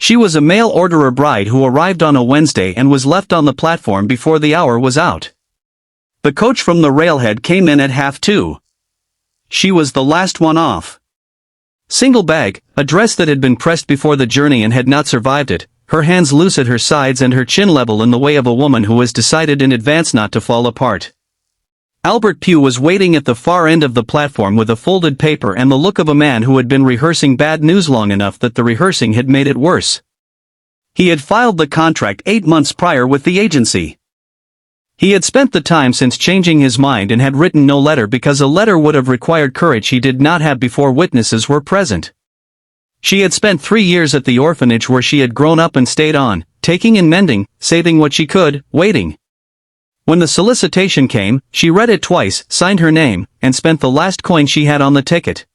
She was a mail-orderer bride who arrived on a Wednesday and was left on the platform before the hour was out. The coach from the railhead came in at 2:30. She was the last one off. Single bag, a dress that had been pressed before the journey and had not survived it, her hands loose at her sides and her chin level in the way of a woman who has decided in advance not to fall apart. Albert Pugh was waiting at the far end of the platform with a folded paper and the look of a man who had been rehearsing bad news long enough that the rehearsing had made it worse. He had filed the contract 8 months prior with the agency. He had spent the time since changing his mind and had written no letter because a letter would have required courage he did not have before witnesses were present. She had spent 3 years at the orphanage where she had grown up and stayed on, taking and mending, saving what she could, waiting. When the solicitation came, she read it twice, signed her name, and spent the last coin she had on the ticket.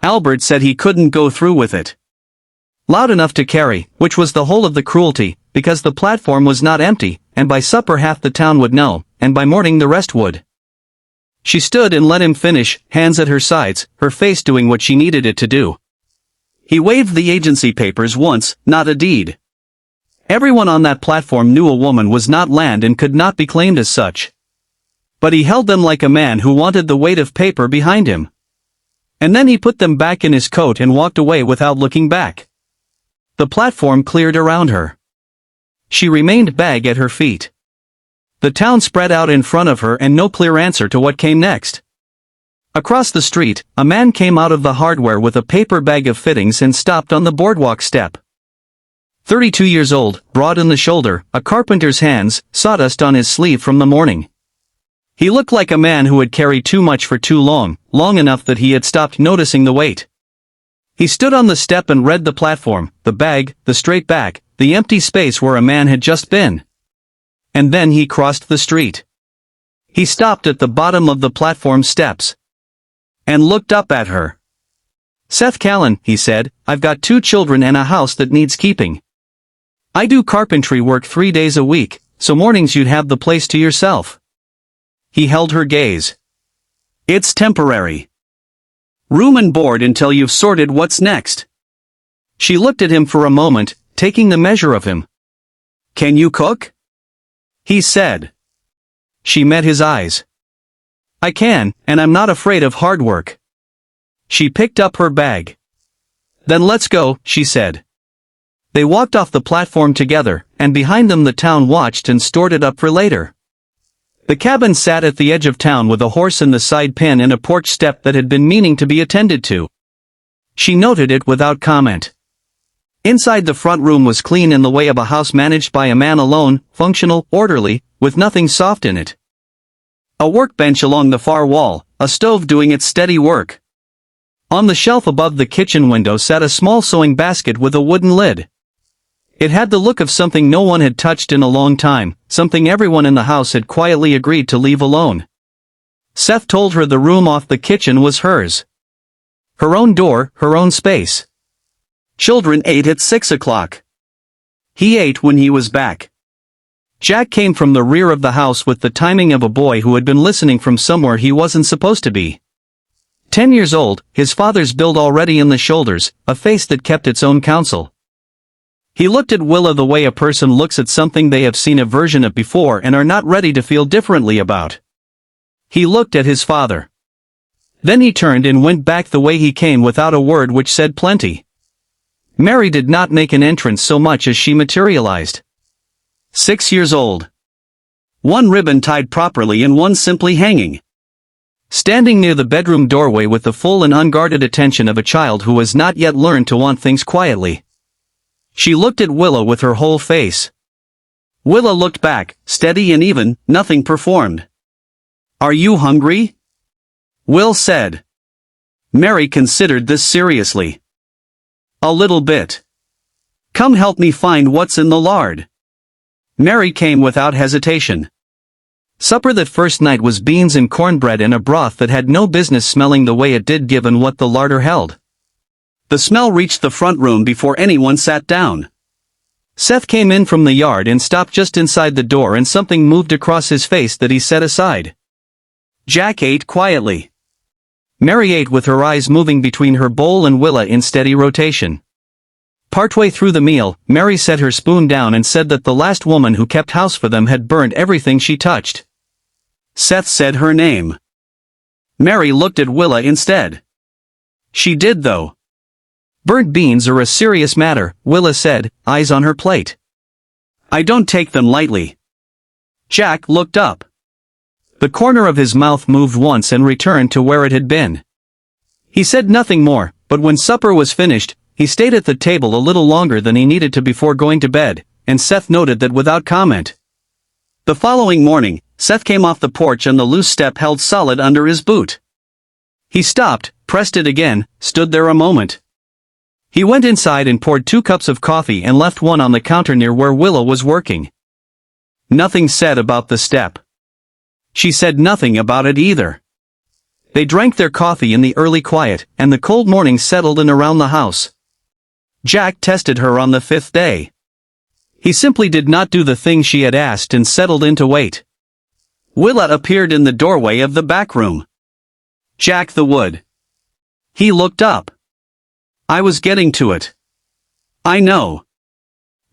Albert said he couldn't go through with it. Loud enough to carry, which was the whole of the cruelty, because the platform was not empty, and by supper half the town would know, and by morning the rest would. She stood and let him finish, hands at her sides, her face doing what she needed it to do. He waved the agency papers once, not a deed. Everyone on that platform knew a woman was not land and could not be claimed as such. But he held them like a man who wanted the weight of paper behind him. And then he put them back in his coat and walked away without looking back. The platform cleared around her. She remained bag at her feet. The town spread out in front of her and no clear answer to what came next. Across the street, a man came out of the hardware with a paper bag of fittings and stopped on the boardwalk step. 32 years old, broad in the shoulder, a carpenter's hands, sawdust on his sleeve from the morning. He looked like a man who had carried too much for too long, long enough that he had stopped noticing the weight. He stood on the step and read the platform, the bag, the straight back, the empty space where a man had just been. And then he crossed the street. He stopped at the bottom of the platform steps. And looked up at her. "Seth Callan," he said, "I've got 2 children and a house that needs keeping. I do carpentry work 3 days a week, so mornings you'd have the place to yourself." He held her gaze. "It's temporary. Room and board until you've sorted what's next." She looked at him for a moment, taking the measure of him. "Can you cook?" he said. She met his eyes. "I can, and I'm not afraid of hard work." She picked up her bag. "Then let's go," she said. They walked off the platform together, and behind them the town watched and stored it up for later. The cabin sat at the edge of town with a horse in the side pen and a porch step that had been meaning to be attended to. She noted it without comment. Inside the front room was clean in the way of a house managed by a man alone, functional, orderly, with nothing soft in it. A workbench along the far wall, a stove doing its steady work. On the shelf above the kitchen window sat a small sewing basket with a wooden lid. It had the look of something no one had touched in a long time, something everyone in the house had quietly agreed to leave alone. Seth told her the room off the kitchen was hers. Her own door, her own space. Children ate at 6 o'clock. He ate when he was back. Jack came from the rear of the house with the timing of a boy who had been listening from somewhere he wasn't supposed to be. 10 years old, his father's build already in the shoulders, a face that kept its own counsel. He looked at Willa the way a person looks at something they have seen a version of before and are not ready to feel differently about. He looked at his father. Then he turned and went back the way he came without a word which said plenty. Mary did not make an entrance so much as she materialized. 6 years old. One ribbon tied properly and one simply hanging. Standing near the bedroom doorway with the full and unguarded attention of a child who has not yet learned to want things quietly. She looked at Willa with her whole face. Willa looked back, steady and even, nothing performed. "Are you hungry?" Will said. Mary considered this seriously. "A little bit. Come help me find what's in the lard." Mary came without hesitation. Supper that first night was beans and cornbread in a broth that had no business smelling the way it did given what the larder held. The smell reached the front room before anyone sat down. Seth came in from the yard and stopped just inside the door and something moved across his face that he set aside. Jack ate quietly. Mary ate with her eyes moving between her bowl and Willa in steady rotation. Partway through the meal, Mary set her spoon down and said that the last woman who kept house for them had burned everything she touched. Seth said her name. Mary looked at Willa instead. She did though. Burnt beans are a serious matter, Willa said, eyes on her plate. I don't take them lightly. Jack looked up. The corner of his mouth moved once and returned to where it had been. He said nothing more, but when supper was finished, he stayed at the table a little longer than he needed to before going to bed, and Seth noted that without comment. The following morning, Seth came off the porch and the loose step held solid under his boot. He stopped, pressed it again, stood there a moment. He went inside and poured 2 cups of coffee and left one on the counter near where Willa was working. Nothing said about the step. She said nothing about it either. They drank their coffee in the early quiet, and the cold morning settled in around the house. Jack tested her on the 5th day. He simply did not do the thing she had asked and settled in to wait. Willa appeared in the doorway of the back room. Jack the wood. He looked up. I was getting to it. I know.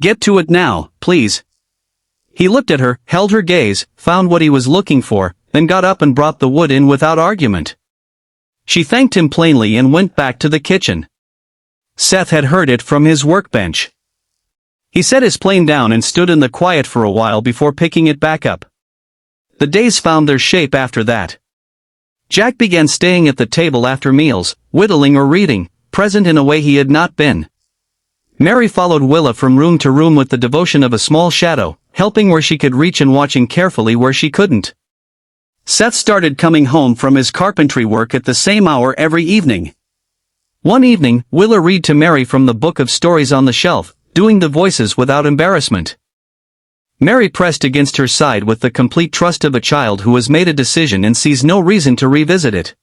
Get to it now, please. He looked at her, held her gaze, found what he was looking for, then got up and brought the wood in without argument. She thanked him plainly and went back to the kitchen. Seth had heard it from his workbench. He set his plane down and stood in the quiet for a while before picking it back up. The days found their shape after that. Jack began staying at the table after meals, whittling or reading, present in a way he had not been. Mary followed Willa from room to room with the devotion of a small shadow, helping where she could reach and watching carefully where she couldn't. Seth started coming home from his carpentry work at the same hour every evening. One evening, Willa read to Mary from the book of stories on the shelf, doing the voices without embarrassment. Mary pressed against her side with the complete trust of a child who has made a decision and sees no reason to revisit it.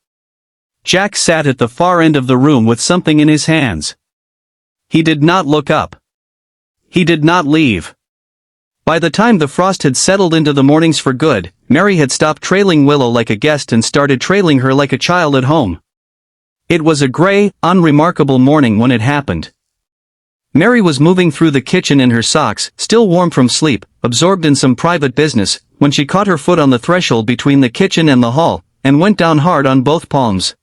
Jack sat at the far end of the room with something in his hands. He did not look up. He did not leave. By the time the frost had settled into the mornings for good, Mary had stopped trailing Willa like a guest and started trailing her like a child at home. It was a gray, unremarkable morning when it happened. Mary was moving through the kitchen in her socks, still warm from sleep, absorbed in some private business, when she caught her foot on the threshold between the kitchen and the hall, and went down hard on both palms.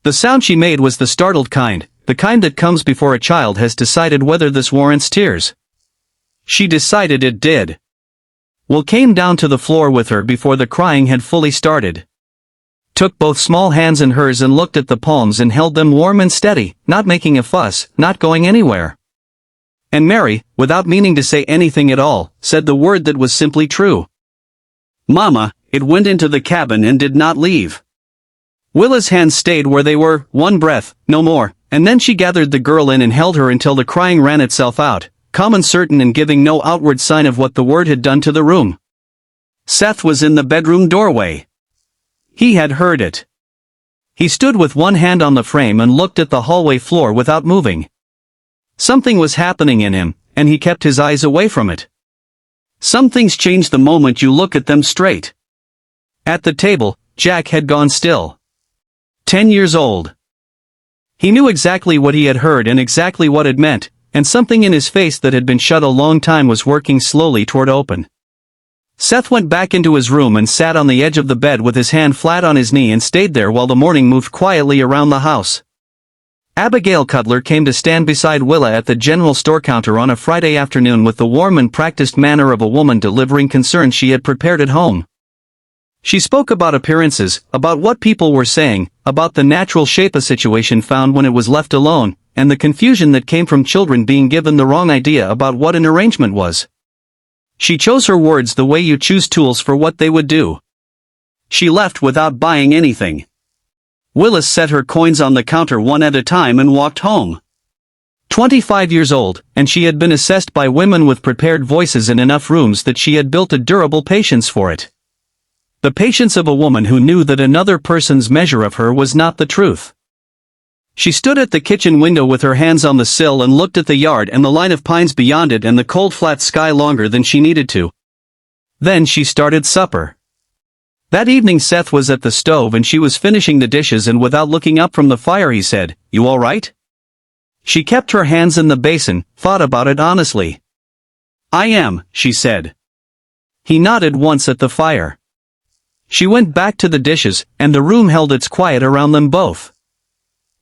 The sound she made was the startled kind, the kind that comes before a child has decided whether this warrants tears. She decided it did. Will came down to the floor with her before the crying had fully started. Took both small hands in hers and looked at the palms and held them warm and steady, not making a fuss, not going anywhere. And Mary, without meaning to say anything at all, said the word that was simply true. Mama, it went into the cabin and did not leave. Willa's hands stayed where they were, one breath, no more, and then she gathered the girl in and held her until the crying ran itself out, calm and certain and giving no outward sign of what the word had done to the room. Seth was in the bedroom doorway. He had heard it. He stood with one hand on the frame and looked at the hallway floor without moving. Something was happening in him, and he kept his eyes away from it. Some things change the moment you look at them straight. At the table, Jack had gone still. 10 years old. He knew exactly what he had heard and exactly what it meant, and something in his face that had been shut a long time was working slowly toward open. Seth went back into his room and sat on the edge of the bed with his hand flat on his knee and stayed there while the morning moved quietly around the house. Abigail Cutler came to stand beside Willa at the general store counter on a Friday afternoon with the warm and practiced manner of a woman delivering concerns she had prepared at home. She spoke about appearances, about what people were saying, about the natural shape a situation found when it was left alone, and the confusion that came from children being given the wrong idea about what an arrangement was. She chose her words the way you choose tools for what they would do. She left without buying anything. Willis set her coins on the counter one at a time and walked home. 25 years old, and she had been assessed by women with prepared voices in enough rooms that she had built a durable patience for it. The patience of a woman who knew that another person's measure of her was not the truth. She stood at the kitchen window with her hands on the sill and looked at the yard and the line of pines beyond it and the cold flat sky longer than she needed to. Then she started supper. That evening Seth was at the stove and she was finishing the dishes, and without looking up from the fire he said, "You all right?" She kept her hands in the basin, thought about it honestly. I am, she said. He nodded once at the fire. She went back to the dishes, and the room held its quiet around them both.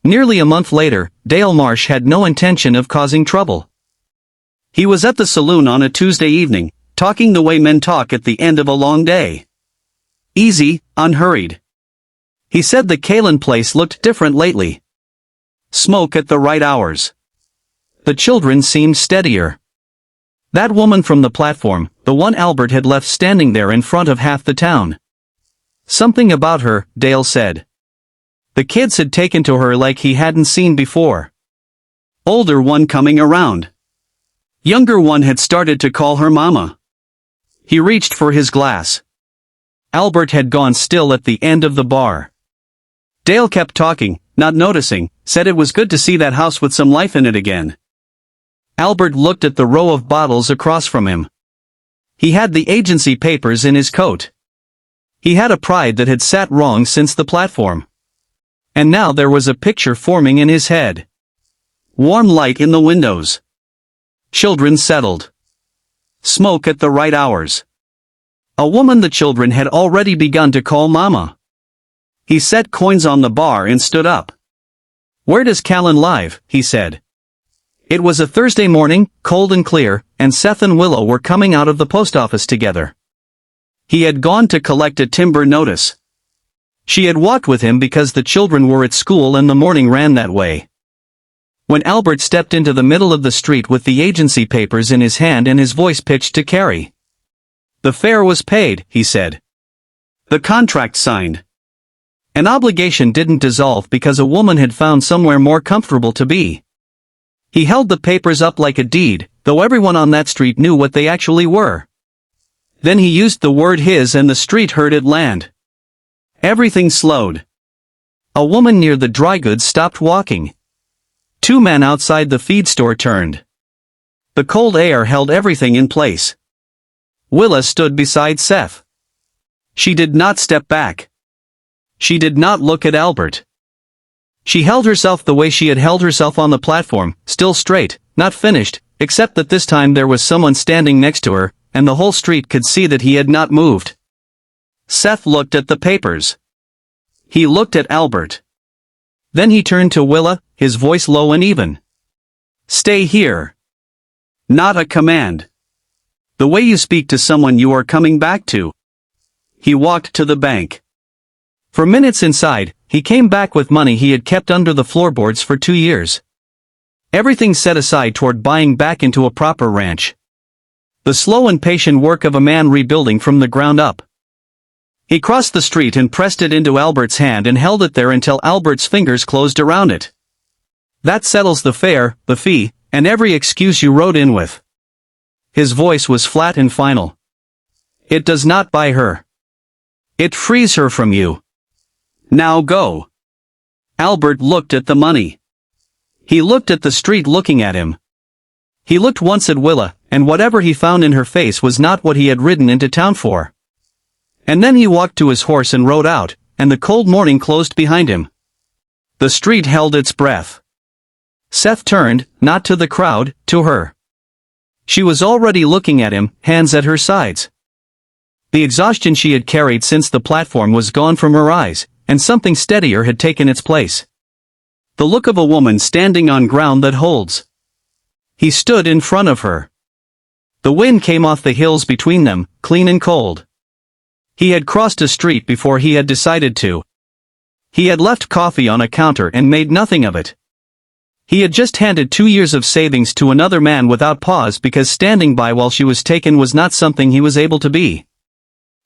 Nearly a month later, Dale Marsh had no intention of causing trouble. He was at the saloon on a Tuesday evening, talking the way men talk at the end of a long day. Easy, unhurried. He said the Kalin place looked different lately. Smoke at the right hours. The children seemed steadier. That woman from the platform, the one Albert had left standing there in front of half the town. Something about her, Dale said. The kids had taken to her like he hadn't seen before. Older one coming around. Younger one had started to call her mama. He reached for his glass. Albert had gone still at the end of the bar. Dale kept talking, not noticing, said it was good to see that house with some life in it again. Albert looked at the row of bottles across from him. He had the agency papers in his coat. He had a pride that had sat wrong since the platform. And now there was a picture forming in his head. Warm light in the windows. Children settled. Smoke at the right hours. A woman the children had already begun to call Mama. He set coins on the bar and stood up. Where does Callan live? He said. It was a Thursday morning, cold and clear, and Seth and Willow were coming out of the post office together. He had gone to collect a timber notice. She had walked with him because the children were at school and the morning ran that way. When Albert stepped into the middle of the street with the agency papers in his hand and his voice pitched to Carrie. The fare was paid, he said. The contract signed. An obligation didn't dissolve because a woman had found somewhere more comfortable to be. He held the papers up like a deed, though everyone on that street knew what they actually were. Then he used the word his and the street heard it land. Everything slowed. A woman near the dry goods stopped walking. Two men outside the feed store turned. The cold air held everything in place. Willa stood beside Seth. She did not step back. She did not look at Albert. She held herself the way she had held herself on the platform, still straight, not finished, except that this time there was someone standing next to her, and the whole street could see that he had not moved. Seth looked at the papers. He looked at Albert. Then he turned to Willa, his voice low and even. Stay here. Not a command. The way you speak to someone you are coming back to. He walked to the bank. For minutes inside, he came back with money he had kept under the floorboards for 2 years. Everything set aside toward buying back into a proper ranch. The slow and patient work of a man rebuilding from the ground up. He crossed the street and pressed it into Albert's hand and held it there until Albert's fingers closed around it. That settles the fare, the fee, and every excuse you rode in with. His voice was flat and final. It does not buy her. It frees her from you. Now go. Albert looked at the money. He looked at the street looking at him. He looked once at Willa, and whatever he found in her face was not what he had ridden into town for. And then he walked to his horse and rode out, and the cold morning closed behind him. The street held its breath. Seth turned, not to the crowd, to her. She was already looking at him, hands at her sides. The exhaustion she had carried since the platform was gone from her eyes, and something steadier had taken its place. The look of a woman standing on ground that holds. He stood in front of her. The wind came off the hills between them, clean and cold. He had crossed a street before he had decided to. He had left coffee on a counter and made nothing of it. He had just handed 2 years of savings to another man without pause because standing by while she was taken was not something he was able to be.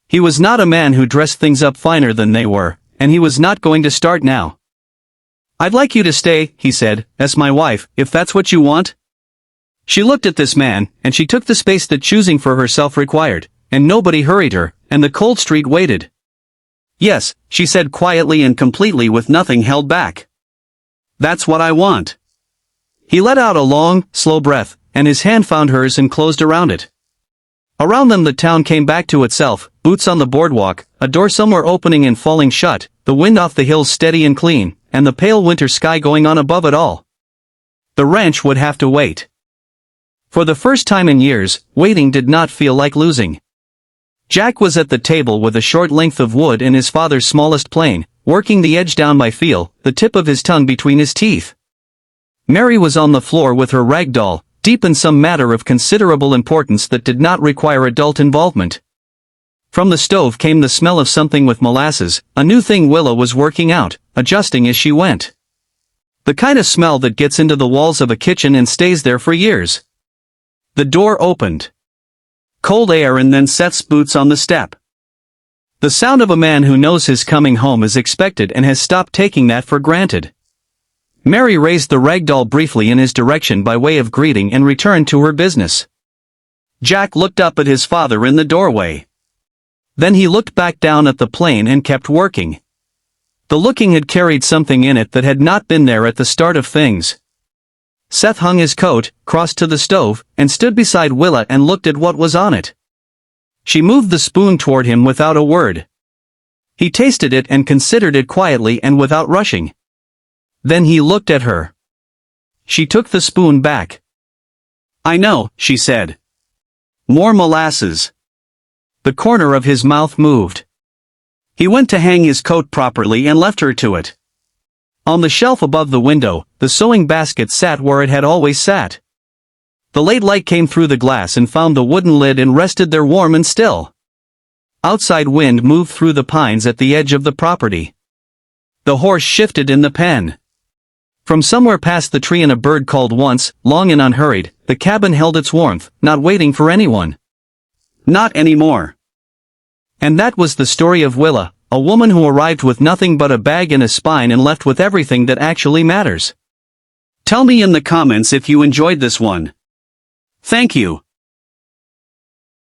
He was not a man who dressed things up finer than they were, and he was not going to start now. I'd like you to stay, he said, as my wife, if that's what you want. She looked at this man, and she took the space that choosing for herself required, and nobody hurried her, and the cold street waited. Yes, she said quietly and completely with nothing held back. That's what I want. He let out a long, slow breath, and his hand found hers and closed around it. Around them the town came back to itself, boots on the boardwalk, a door somewhere opening and falling shut, the wind off the hills steady and clean, and the pale winter sky going on above it all. The wrench would have to wait. For the first time in years, waiting did not feel like losing. Jack was at the table with a short length of wood in his father's smallest plane, working the edge down by feel, the tip of his tongue between his teeth. Mary was on the floor with her rag doll, deep in some matter of considerable importance that did not require adult involvement. From the stove came the smell of something with molasses, a new thing Willa was working out, adjusting as she went. The kind of smell that gets into the walls of a kitchen and stays there for years. The door opened. Cold air and then Seth's boots on the step. The sound of a man who knows his coming home is expected and has stopped taking that for granted. Mary raised the ragdoll briefly in his direction by way of greeting and returned to her business. Jack looked up at his father in the doorway. Then he looked back down at the plane and kept working. The looking had carried something in it that had not been there at the start of things. Seth hung his coat, crossed to the stove, and stood beside Willa and looked at what was on it. She moved the spoon toward him without a word. He tasted it and considered it quietly and without rushing. Then he looked at her. She took the spoon back. "I know," she said. "More molasses." The corner of his mouth moved. He went to hang his coat properly and left her to it. On the shelf above the window, the sewing basket sat where it had always sat. The late light came through the glass and found the wooden lid and rested there warm and still. Outside wind moved through the pines at the edge of the property. The horse shifted in the pen. From somewhere past the tree a bird called once, long and unhurried. The cabin held its warmth, not waiting for anyone. Not anymore. And that was the story of Willa, a woman who arrived with nothing but a bag and a spine and left with everything that actually matters. Tell me in the comments if you enjoyed this one. Thank you.